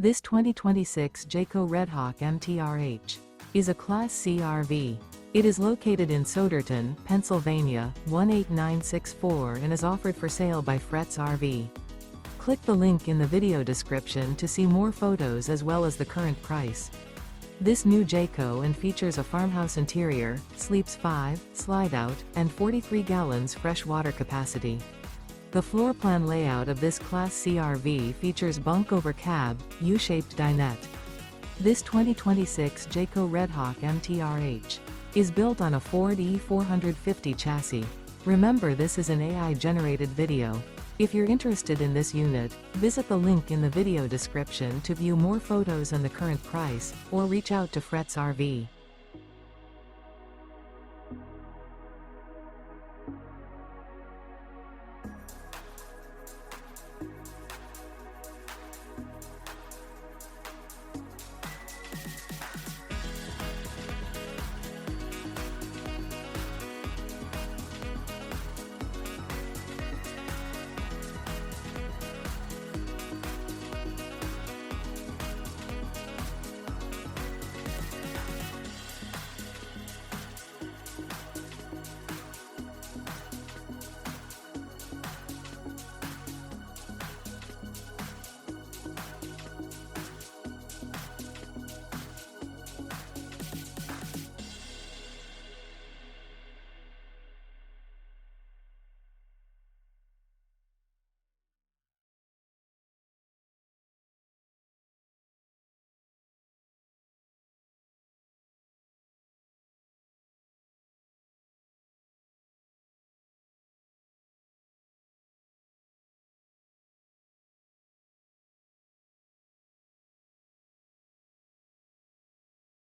This 2026 Jayco Redhawk MTRH is a Class C RV. It is located in Souderton, Pennsylvania, 18964 and is offered for sale by Fretz RV. Click the link in the video description to see more photos as well as the current price. This new Jayco and features a farmhouse interior, sleeps 5, slide-out, and 43 gallons fresh water capacity. The floor plan layout of this Class C RV features bunk-over cab, U-shaped dinette. This 2026 Jayco Redhawk MTRH is built on a Ford E450 chassis. Remember, this is an AI-generated video. If you're interested in this unit, visit the link in the video description to view more photos and the current price, or reach out to Fretz RV.